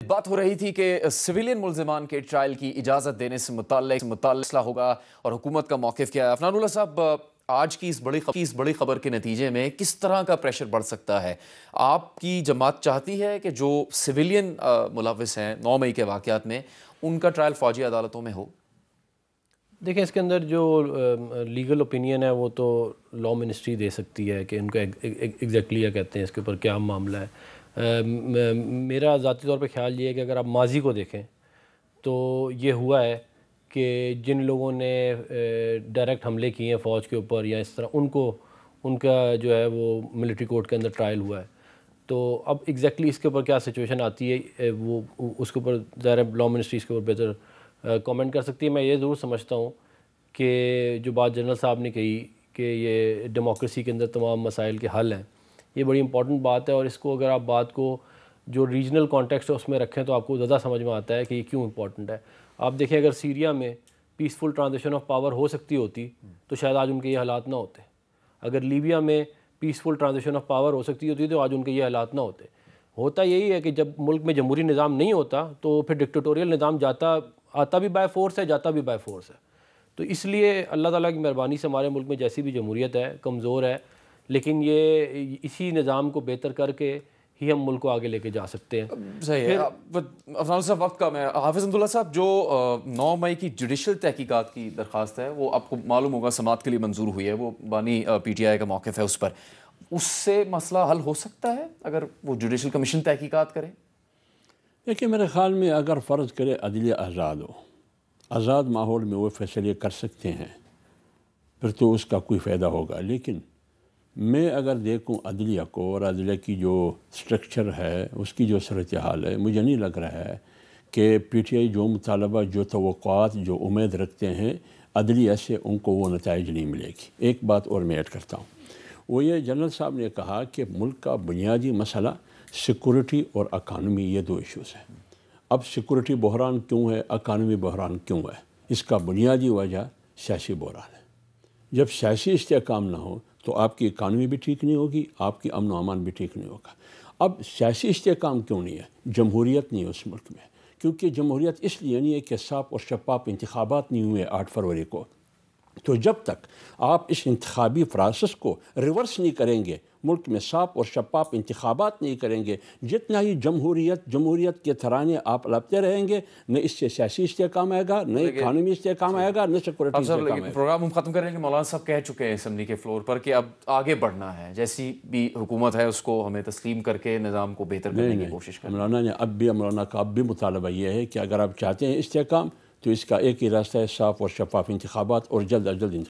بات ہو رہی تھی کہ سویلین ملزمان کے ٹرائل کی اجازت دینے سے متعلق مسئلہ ہوگا اور حکومت کا موقف کیا ہے۔ عفنان اللہ صاحب، آج کی اس بڑی خبر کے نتیجے میں کس طرح کا پریشر بڑھ سکتا ہے؟ آپ کی جماعت چاہتی ہے کہ جو سویلین ملوث ہیں 9 مئی کے واقعات میں، ان کا ٹرائل فوجی عدالتوں میں ہو؟ دیکھیں، اس کے اندر جو لیگل اوپینین ہے وہ تو لا منسٹری دے سکتی ہے کہ ان کا ایگزیکٹلی کیا کہتے ہیں، اس کے اوپر کیا معاملہ ہے۔ میرا ذاتی طور پہ خیال یہ ہے کہ اگر آپ ماضی کو دیکھیں تو یہ ہوا ہے کہ جن لوگوں نے ڈائریکٹ حملے کیے ہیں فوج کے اوپر یا اس طرح، ان کا جو ہے وہ ملٹری کورٹ کے اندر ٹرائل ہوا ہے۔ تو اب ایگزیکٹلی اس کے اوپر کیا سچویشن آتی ہے، وہ اس کے اوپر ظاہر لا منسٹری اس کے اوپر بہتر کامنٹ کر سکتی ہے۔ میں یہ ضرور سمجھتا ہوں کہ جو بات جنرل صاحب نے کہی کہ یہ ڈیموکریسی کے اندر تمام مسائل کے حل ہیں، یہ بڑی امپورٹنٹ بات ہے، اور اس کو اگر آپ بات کو جو ریجنل کانٹیکسٹ ہے اس میں رکھیں تو آپ کو زیادہ سمجھ میں آتا ہے کہ یہ کیوں امپورٹنٹ ہے۔ آپ دیکھیں، اگر سیریا میں پیسفل ٹرانزیشن آف پاور ہو سکتی ہوتی تو شاید آج ان کے یہ حالات نہ ہوتے۔ اگر لیبیا میں پیسفل ٹرانزیشن آف پاور ہو سکتی ہوتی تو آج ان کے یہ حالات نہ ہوتے۔ ہوتا یہی ہے کہ جب ملک میں جمہوری نظام نہیں ہوتا تو پھر ڈکٹیٹوریل نظام آتا بھی بائی فورس ہے، جاتا بھی بائی فورس ہے۔ تو اس لیے اللہ تعالیٰ کی مہربانی سے ہمارے ملک میں جیسی بھی جمہوریت ہے کمزور ہے، لیکن یہ اسی نظام کو بہتر کر کے ہی ہم ملک کو آگے لے کے جا سکتے ہیں۔ صحیح ہے۔ عفنان صاحب، وقت کم ہے۔ حافظ عبداللہ صاحب، جو 9 مئی کی جوڈیشل تحقیقات کی درخواست ہے وہ آپ کو معلوم ہوگا سماعت کے لیے منظور ہوئی ہے، وہ بانی پی ٹی آئی کا موقف ہے اس پر۔ اس سے مسئلہ حل ہو سکتا ہے اگر وہ جوڈیشل کمیشن تحقیقات کرے؟ دیکھیں، میرے خیال میں اگر فرض کرے عدلیہ آزاد ہو، آزاد ماحول میں وہ فیصلے کر سکتے ہیں، پھر تو اس کا کوئی فائدہ ہوگا۔ لیکن میں اگر دیکھوں عدلیہ کو اور عدلیہ کی جو سٹرکچر ہے، اس کی جو صورتحال ہے، مجھے نہیں لگ رہا ہے کہ پی ٹی آئی جو مطالبہ، جو توقعات، جو امید رکھتے ہیں عدلیہ سے، ان کو وہ نتائج نہیں ملے گی۔ ایک بات اور میں ایڈ کرتا ہوں، وہ یہ جنرل صاحب نے کہا کہ ملک کا بنیادی مسئلہ سیکورٹی اور اکانومی، یہ 2 ایشوز ہیں۔ اب سیکورٹی بحران کیوں ہے، اکانومی بحران کیوں ہے؟ اس کا بنیادی وجہ سیاسی بحران ہے۔ جب سیاسی استحکام نہ ہو تو آپ کی اکانومی بھی ٹھیک نہیں ہوگی، آپ کی امن و امان بھی ٹھیک نہیں ہوگا۔ اب سیاسی استحکام کیوں نہیں ہے؟ جمہوریت نہیں ہے اس ملک میں، کیونکہ جمہوریت اس لیے نہیں ہے کہ صاف اور شفاف انتخابات نہیں ہوئے 8 فروری کو۔ تو جب تک آپ اس انتخابی پروسیس کو ریورس نہیں کریں گے، ملک میں صاف اور شفاف انتخابات نہیں کریں گے، جتنا ہی جمہوریت کے ترانے آپ لپتے رہیں گے، نہ اس سے سیاسی استحکام آئے گا، نہ اکانومی استحکام آئے گا، نہ سیکورٹی استحکام آئے گا۔ پروگرام ہم ختم کریں گے۔ مولانا صاحب کہہ چکے ہیں اسمبلی کے فلور پر کہ اب آگے بڑھنا ہے، جیسی بھی حکومت ہے اس کو ہمیں تسلیم کر کے نظام کو بہتر کرنے کی کوشش کریں۔ مولانا کا اب بھی مطالبہ یہ ہے کہ اگر آپ چاہتے ہیں استحکام تو اس کا ایک ہی راستہ ہے، صاف اور شفاف انتخابات اور جلد از جلد